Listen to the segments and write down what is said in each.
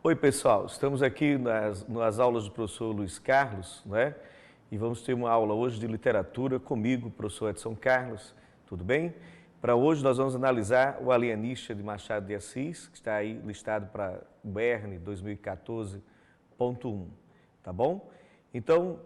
Oi, pessoal. Estamos aqui nas aulas do professor Luiz Carlos, né? E vamos ter uma aula hoje de literatura comigo, professor Edson Carlos. Tudo bem? Para hoje nós vamos analisar o Alienista de Machado de Assis, que está aí listado para o BERN 2014.1, tá bom? Então,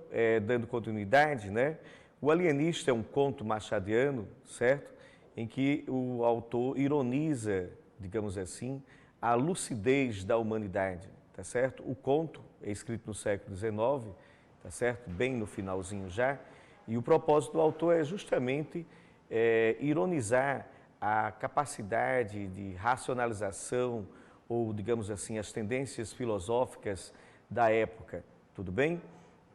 dando continuidade, né? O Alienista é um conto machadiano, certo? Em que o autor ironiza, digamos assim, a lucidez da humanidade, tá certo? O conto é escrito no século XIX, tá certo? Bem no finalzinho já, e o propósito do autor é justamente ironizar a capacidade de racionalização ou, digamos assim, as tendências filosóficas da época, tudo bem?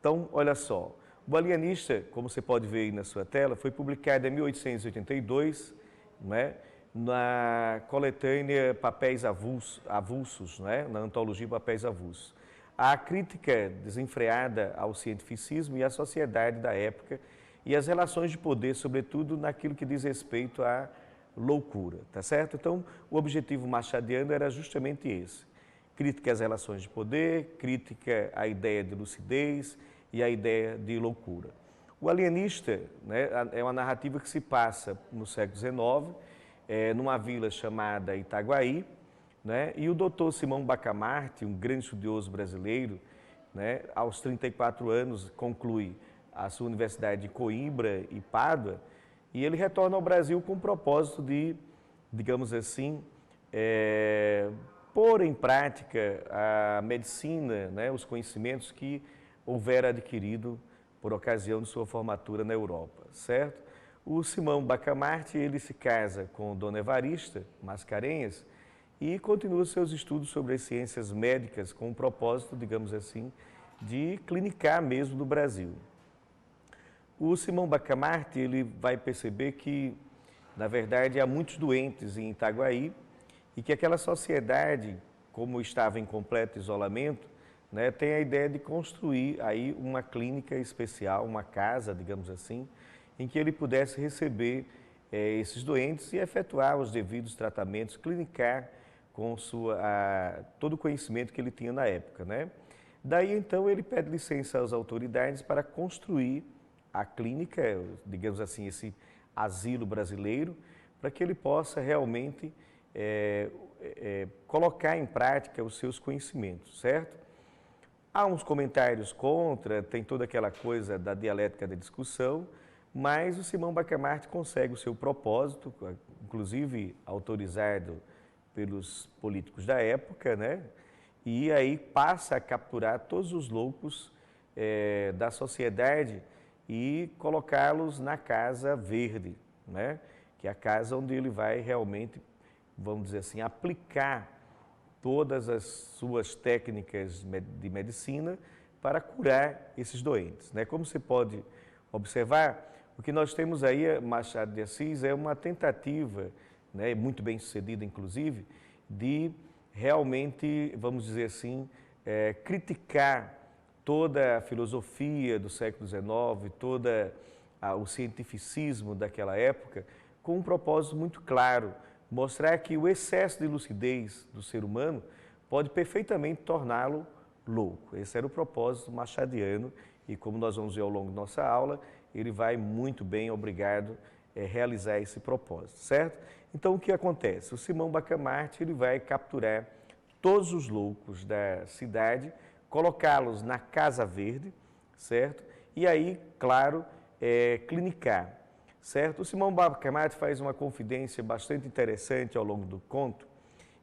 Então, olha só, o Alienista, como você pode ver aí na sua tela, foi publicado em 1882, né? Na coletânea Papéis Avulsos, né? Na antologia Papéis Avulsos. A crítica desenfreada ao cientificismo e à sociedade da época e as relações de poder, sobretudo naquilo que diz respeito à loucura, tá certo? Então, o objetivo machadiano era justamente esse. Crítica às relações de poder, crítica à ideia de lucidez e à ideia de loucura. O Alienista, né, é uma narrativa que se passa no século XIX, numa vila chamada Itaguaí, né, e o doutor Simão Bacamarte, um grande estudioso brasileiro, né, aos 34 anos conclui a sua universidade de Coimbra e Pádua, e ele retorna ao Brasil com o propósito de, digamos assim, pôr em prática a medicina, né, os conhecimentos que houvera adquirido por ocasião de sua formatura na Europa, certo? O Simão Bacamarte, ele se casa com Dona Evarista Mascarenhas e continua seus estudos sobre as ciências médicas com o propósito, digamos assim, de clinicar mesmo no Brasil. O Simão Bacamarte, ele vai perceber que, na verdade, há muitos doentes em Itaguaí e que aquela sociedade, como estava em completo isolamento, né, tem a ideia de construir aí uma clínica especial, uma casa, digamos assim, em que ele pudesse receber esses doentes e efetuar os devidos tratamentos, clinicar com todo o conhecimento que ele tinha na época, né? Daí, então, ele pede licença às autoridades para construir a clínica, digamos assim, esse asilo brasileiro, para que ele possa realmente colocar em prática os seus conhecimentos, certo? Há uns comentários contra, tem toda aquela coisa da dialética da discussão, mas o Simão Bacamarte consegue o seu propósito, inclusive autorizado pelos políticos da época, né? E aí passa a capturar todos os loucos da sociedade e colocá-los na Casa Verde, né? Que é a casa onde ele vai realmente, vamos dizer assim, aplicar todas as suas técnicas de medicina para curar esses doentes, né? Como você pode observar, o que nós temos aí, Machado de Assis, é uma tentativa, né, muito bem sucedida inclusive, de realmente, vamos dizer assim, criticar toda a filosofia do século XIX, todo o cientificismo daquela época, com um propósito muito claro, mostrar que o excesso de lucidez do ser humano pode perfeitamente torná-lo louco. Esse era o propósito machadiano e, como nós vamos ver ao longo da nossa aula, ele vai muito bem, obrigado, realizar esse propósito, certo? Então, o que acontece? O Simão Bacamarte, ele vai capturar todos os loucos da cidade, colocá-los na Casa Verde, certo? E aí, claro, clinicar. Certo? O Simão Bacamarte faz uma confidência bastante interessante ao longo do conto.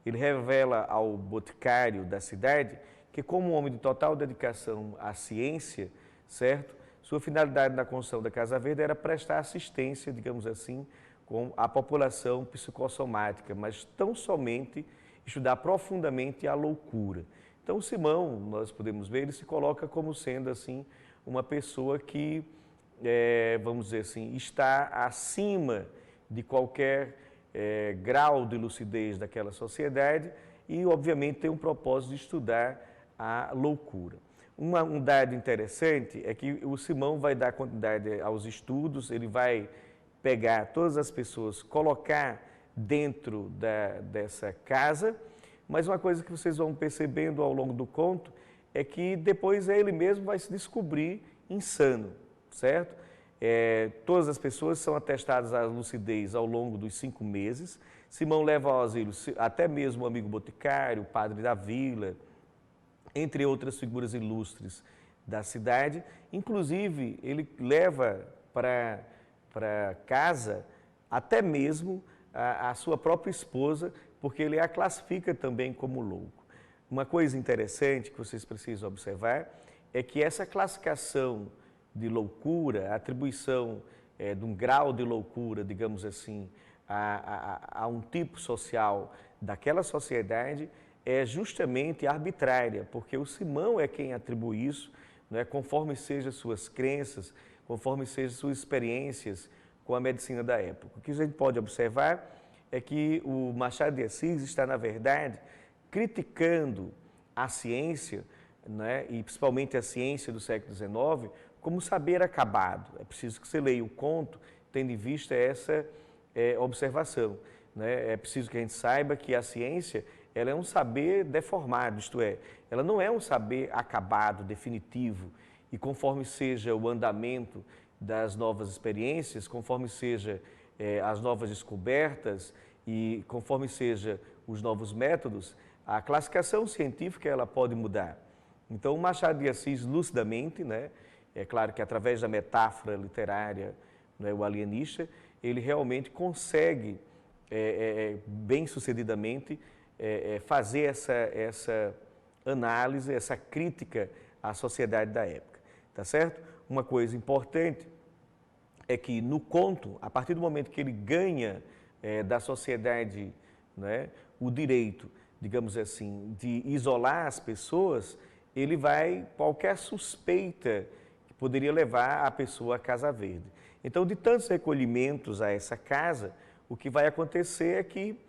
Ele revela ao boticário da cidade que, como um homem de total dedicação à ciência, certo? Sua finalidade na construção da Casa Verde era prestar assistência, digamos assim, com a população psicossomática, mas tão somente estudar profundamente a loucura. Então, o Simão, nós podemos ver, ele se coloca como sendo assim uma pessoa que vamos dizer assim, está acima de qualquer grau de lucidez daquela sociedade e, obviamente, tem um propósito de estudar a loucura. Um dado interessante é que o Simão vai dar continuidade aos estudos, ele vai pegar todas as pessoas, colocar dentro dessa casa, Mas uma coisa que vocês vão percebendo ao longo do conto é que depois ele mesmo vai se descobrir insano, certo? Todas as pessoas são atestadas à lucidez ao longo dos 5 meses. Simão leva ao asilo até mesmo o amigo boticário, o padre da vila, entre outras figuras ilustres da cidade. Inclusive, ele leva para casa até mesmo a sua própria esposa, porque ele a classifica também como louco. Uma coisa interessante que vocês precisam observar é que essa classificação de loucura, a atribuição de um grau de loucura, digamos assim, a um tipo social daquela sociedade é justamente arbitrária, porque o Simão é quem atribui isso, né, conforme sejam suas crenças, conforme sejam suas experiências com a medicina da época. O que a gente pode observar é que o Machado de Assis está, na verdade, criticando a ciência, né, e principalmente a ciência do século XIX, como saber acabado. É preciso que você leia o conto tendo em vista essa observação, né? É preciso que a gente saiba que a ciência ela é um saber deformado, isto é, ela não é um saber acabado, definitivo, e conforme seja o andamento das novas experiências, conforme seja as novas descobertas e conforme seja os novos métodos, a classificação científica ela pode mudar. Então, o Machado de Assis, lucidamente, né, é claro que através da metáfora literária, né, o alienista, ele realmente consegue, bem-sucedidamente, fazer essa análise, essa crítica à sociedade da época, tá certo? Uma coisa importante é que no conto, a partir do momento que ele ganha da sociedade, né, o direito, digamos assim, de isolar as pessoas, ele vai, qualquer suspeita que poderia levar a pessoa à Casa Verde. Então, de tantos recolhimentos a essa casa, o que vai acontecer é que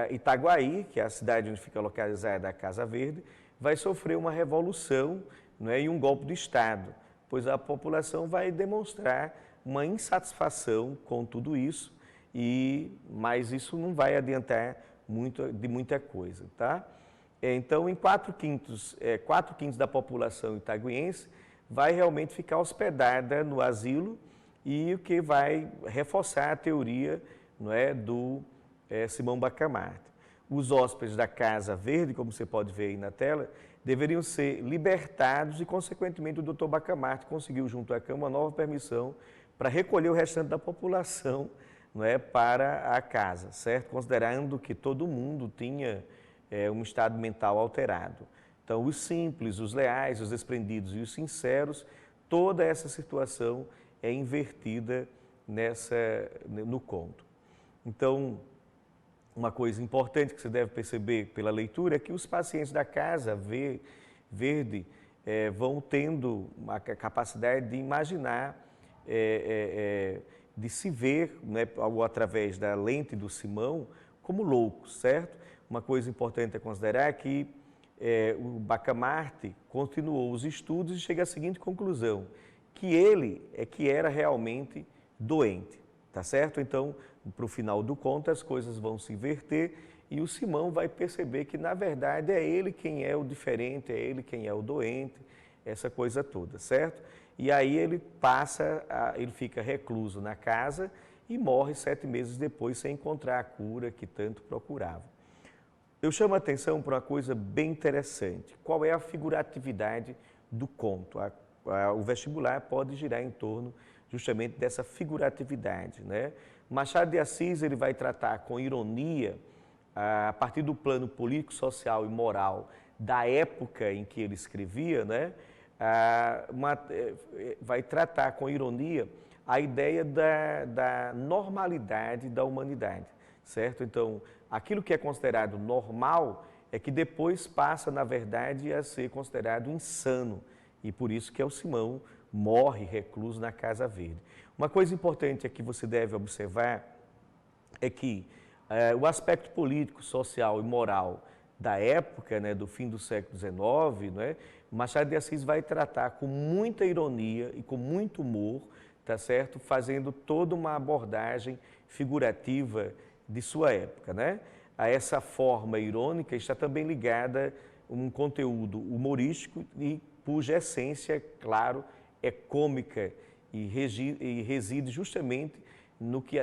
Itaguaí, que é a cidade onde fica localizada a Casa Verde, vai sofrer uma revolução, né, e um golpe de Estado, pois a população vai demonstrar uma insatisfação com tudo isso, mas isso não vai adiantar de muita coisa, tá? Então, em 4/5 da população itaguiense vai realmente ficar hospedada no asilo, e o que vai reforçar a teoria, não é, do Simão Bacamarte. Os hóspedes da Casa Verde, como você pode ver aí na tela, deveriam ser libertados e, consequentemente, o Dr. Bacamarte conseguiu, junto à Câmara, uma nova permissão para recolher o restante da população, não é, para a casa, certo? Considerando que todo mundo tinha um estado mental alterado. Então, os simples, os leais, os desprendidos e os sinceros, toda essa situação é invertida no conto. Então, uma coisa importante que você deve perceber pela leitura é que os pacientes da Casa Verde vão tendo a capacidade de imaginar, de se ver, né, através da lente do Simão, como loucos, certo? Uma coisa importante a considerar é que o Bacamarte continuou os estudos e chega à seguinte conclusão, que ele é que era realmente doente, tá certo? Então, para o final do conto, as coisas vão se inverter e o Simão vai perceber que, na verdade, é ele quem é o diferente, é ele quem é o doente, essa coisa toda, certo? E aí ele ele fica recluso na casa e morre 7 meses depois sem encontrar a cura que tanto procurava. Eu chamo a atenção para uma coisa bem interessante. Qual é a figuratividade do conto? O vestibular pode girar em torno justamente dessa figuratividade, né? Machado de Assis ele vai tratar com ironia, a partir do plano político, social e moral da época em que ele escrevia, né? Vai tratar com ironia a ideia da normalidade da humanidade, certo? Então, aquilo que é considerado normal é que depois passa, na verdade, a ser considerado insano. E por isso que o Simão morre recluso na Casa Verde. Uma coisa importante que você deve observar é que o aspecto político, social e moral da época, né, do fim do século XIX, né, Machado de Assis vai tratar com muita ironia e com muito humor, tá certo? Fazendo toda uma abordagem figurativa de sua época, né? a essa forma irônica está também ligada um conteúdo humorístico e cuja essência, claro, é cômica e reside justamente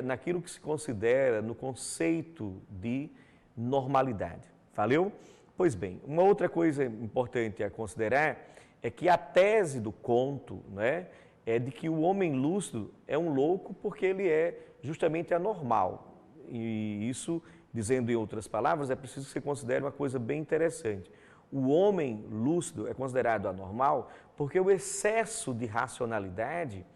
naquilo que se considera no conceito de normalidade. Valeu? Pois bem, uma outra coisa importante a considerar é que a tese do conto, né, é de que o homem lúcido é um louco porque ele é justamente anormal. E isso, dizendo em outras palavras, é preciso que você considere uma coisa bem interessante. O homem lúcido é considerado anormal porque o excesso de racionalidade,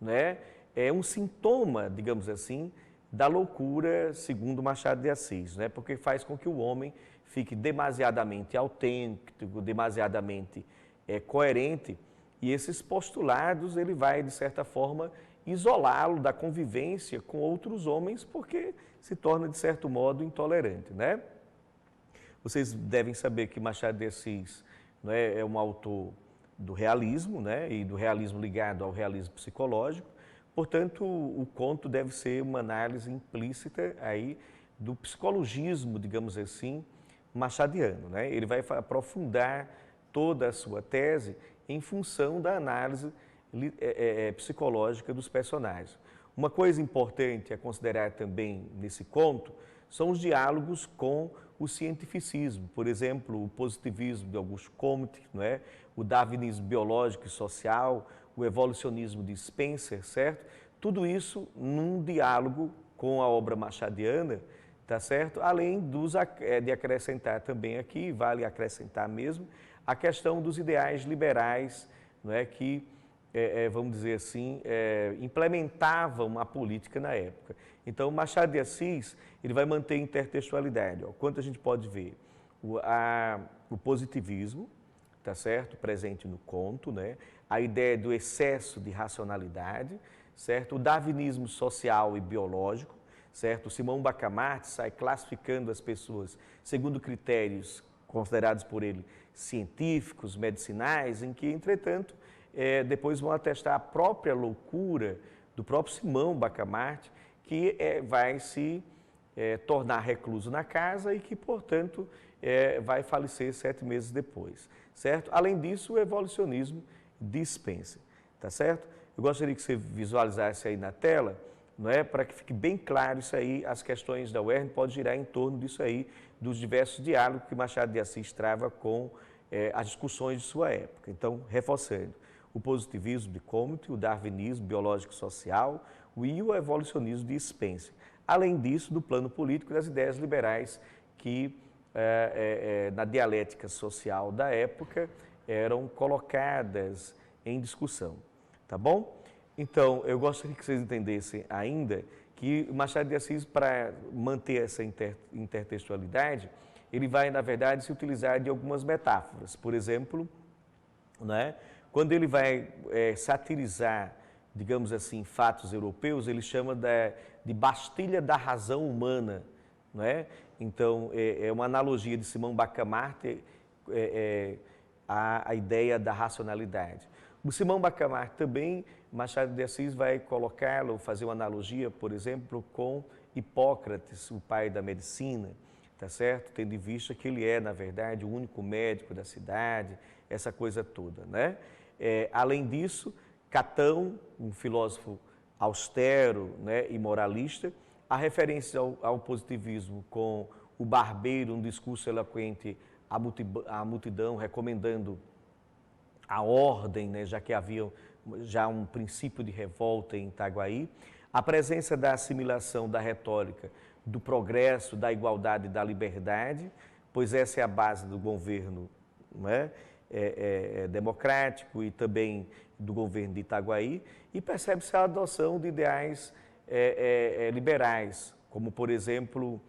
né, é um sintoma, digamos assim, da loucura, segundo Machado de Assis, né, porque faz com que o homem fique demasiadamente autêntico, demasiadamente coerente, e esses postulados ele vai, de certa forma, isolá-lo da convivência com outros homens, porque se torna, de certo modo, intolerante, né? Vocês devem saber que Machado de Assis, né, é um autor do realismo, né, e do realismo ligado ao realismo psicológico. Portanto, o conto deve ser uma análise implícita aí do psicologismo, digamos assim, machadiano, né? Ele vai aprofundar toda a sua tese em função da análise psicológica dos personagens. Uma coisa importante a considerar também nesse conto são os diálogos com o cientificismo, por exemplo, o positivismo de Auguste Comte, não é? O darwinismo biológico e social, o evolucionismo de Spencer, certo? Tudo isso num diálogo com a obra machadiana, tá certo? Além de acrescentar também aqui, vale acrescentar mesmo, a questão dos ideais liberais, não é? Que, vamos dizer assim, implementavam a política na época. Então, Machado de Assis, ele vai manter intertextualidade. Ó. Quanto a gente pode ver? O positivismo, tá certo? Presente no conto, né? A ideia do excesso de racionalidade, certo? O darwinismo social e biológico, certo? O Simão Bacamarte sai classificando as pessoas segundo critérios considerados por ele científicos, medicinais, em que, entretanto, depois vão atestar a própria loucura do próprio Simão Bacamarte, que vai se tornar recluso na casa e que, portanto, vai falecer 7 meses depois, certo? Além disso, o evolucionismo de Spencer, tá certo? Eu gostaria que você visualizasse aí na tela, não é? Para que fique bem claro isso aí, as questões da UERN podem girar em torno disso aí, dos diversos diálogos que Machado de Assis trava com as discussões de sua época. Então, reforçando, o positivismo de Comte, o darwinismo biológico-social e o evolucionismo de Spencer. Além disso, do plano político das ideias liberais que, na dialética social da época, eram colocadas em discussão. Tá bom? Então, eu gostaria que vocês entendessem ainda que Machado de Assis, para manter essa intertextualidade, ele vai, na verdade, se utilizar de algumas metáforas. Por exemplo, né, quando ele vai satirizar, digamos assim, fatos europeus, ele chama de Bastilha da razão humana. Né? Então, é uma analogia de Simão Bacamarte à ideia da racionalidade. O Simão Bacamarte também, Machado de Assis vai colocá-lo, fazer uma analogia, por exemplo, com Hipócrates, o pai da medicina, tá certo? Tendo em vista que ele é, na verdade, o único médico da cidade, essa coisa toda, né? Além disso, Catão, um filósofo austero, né, e moralista, a referência ao positivismo com o barbeiro, um discurso eloquente à multidão, recomendando a ordem, né, já que havia já um princípio de revolta em Itaguaí, a presença da assimilação da retórica, do progresso, da igualdade e da liberdade, pois essa é a base do governo, né, democrático e também do governo de Itaguaí, e percebe-se a adoção de ideais liberais, como, por exemplo,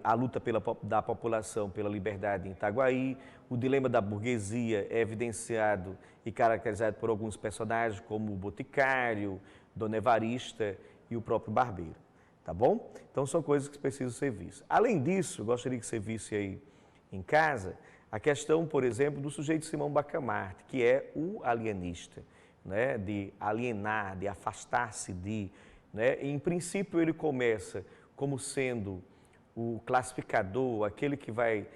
a luta da população pela liberdade em Itaguaí, o dilema da burguesia é evidenciado e caracterizado por alguns personagens, como o Boticário, Dona Evarista e o próprio Barbeiro, tá bom? Então, são coisas que precisam ser vistas. Além disso, eu gostaria que você visse aí em casa a questão, por exemplo, do sujeito Simão Bacamarte, que é o alienista, né? De alienar, de afastar-se de... Né? Em princípio, ele começa como sendo o classificador, aquele que vai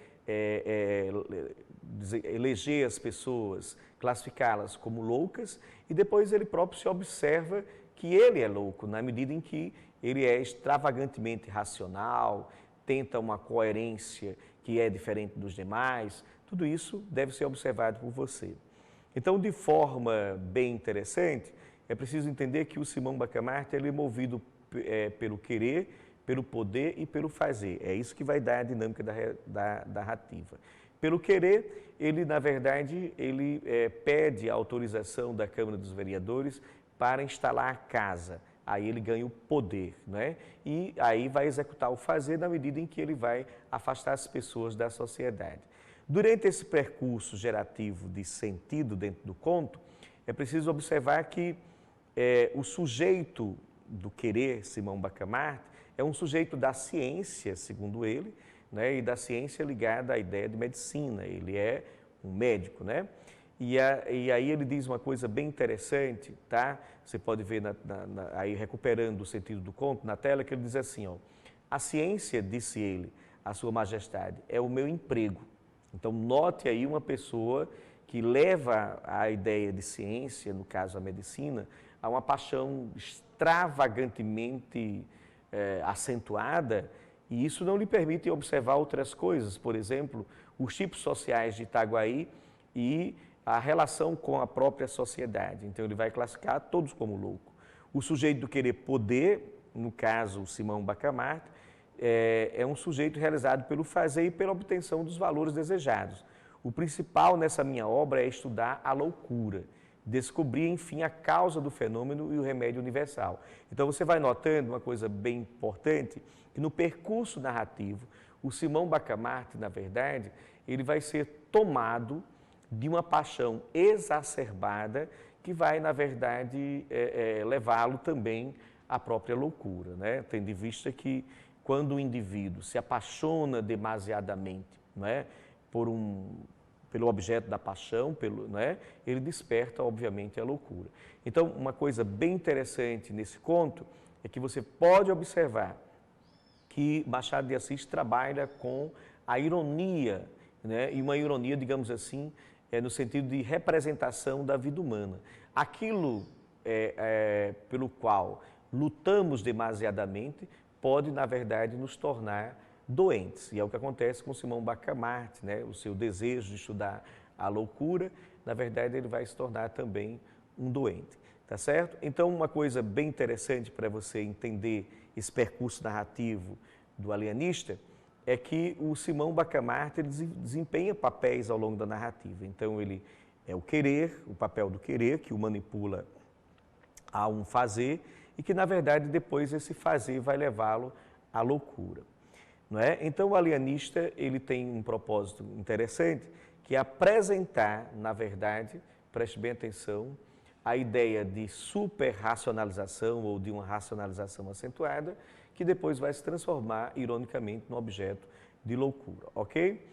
eleger as pessoas, classificá-las como loucas, e depois ele próprio se observa que ele é louco, na medida em que ele é extravagantemente racional, tenta uma coerência que é diferente dos demais. Tudo isso deve ser observado por você. Então, de forma bem interessante, é preciso entender que o Simão Bacamarte ele é movido pelo querer, pelo poder e pelo fazer. É isso que vai dar a dinâmica da narrativa. Pelo querer, ele, na verdade, ele pede a autorização da Câmara dos Vereadores para instalar a casa. Aí ele ganha o poder, né? E aí vai executar o fazer na medida em que ele vai afastar as pessoas da sociedade. Durante esse percurso gerativo de sentido dentro do conto, é preciso observar que o sujeito do querer, Simão Bacamarte, é um sujeito da ciência, segundo ele, né? E da ciência ligada à ideia de medicina. Ele é um médico, né? E aí ele diz uma coisa bem interessante, tá? Você pode ver aí recuperando o sentido do conto na tela, que ele diz assim, ó, a ciência, disse ele, a sua majestade, é o meu emprego. Então note aí uma pessoa que leva a ideia de ciência, no caso a medicina, a uma paixão extravagantemente acentuada, e isso não lhe permite observar outras coisas, por exemplo, os tipos sociais de Itaguaí e a relação com a própria sociedade. Então ele vai classificar todos como louco. O sujeito do querer poder, no caso Simão Bacamarte, é um sujeito realizado pelo fazer e pela obtenção dos valores desejados. O principal nessa minha obra é estudar a loucura, descobrir, enfim, a causa do fenômeno e o remédio universal. Então você vai notando uma coisa bem importante, que no percurso narrativo, o Simão Bacamarte, na verdade, ele vai ser tomado de uma paixão exacerbada que vai, na verdade, levá-lo também à própria loucura, né? Tendo em vista que quando o indivíduo se apaixona demasiadamente, né, pelo objeto da paixão, né, ele desperta, obviamente, a loucura. Então, uma coisa bem interessante nesse conto é que você pode observar que Machado de Assis trabalha com a ironia, né, e uma ironia, digamos assim, no sentido de representação da vida humana. Aquilo pelo qual lutamos demasiadamente pode, na verdade, nos tornar doentes. E é o que acontece com Simão Bacamarte, né? O seu desejo de estudar a loucura, na verdade, ele vai se tornar também um doente. Tá certo? Então, uma coisa bem interessante para você entender esse percurso narrativo do alienista é que o Simão Bacamarte ele desempenha papéis ao longo da narrativa. Então, ele é o querer, o papel do querer, que o manipula a um fazer, e que, na verdade, depois esse fazer vai levá-lo à loucura. Não é? Então, o alienista ele tem um propósito interessante, que é apresentar, na verdade, preste bem atenção, a ideia de superracionalização ou de uma racionalização acentuada, que depois vai se transformar, ironicamente, no objeto de loucura, ok?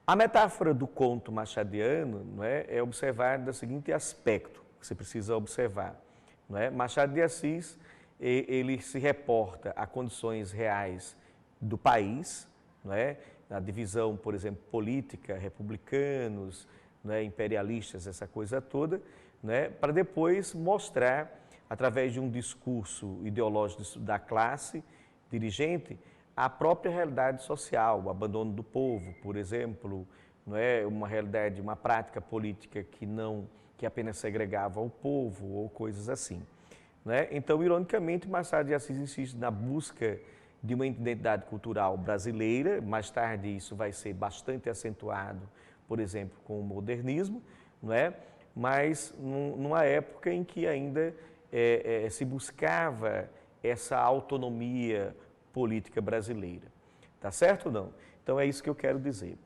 A metáfora do conto machadiano não é observada do seguinte aspecto, que você precisa observar. Não é? Machado de Assis, ele se reporta a condições reais do país, não é? Na divisão, por exemplo, política, republicanos, não é? Imperialistas, essa coisa toda, não é? Para depois mostrar, através de um discurso ideológico da classe dirigente, a própria realidade social, o abandono do povo, por exemplo, não é? Uma realidade, uma prática política que apenas segregava o povo ou coisas assim. Né? Então, ironicamente, Machado de Assis insiste na busca de uma identidade cultural brasileira, mais tarde isso vai ser bastante acentuado, por exemplo, com o modernismo, não é? Mas numa época em que ainda se buscava essa autonomia política brasileira. Tá certo ou não? Então, é isso que eu quero dizer.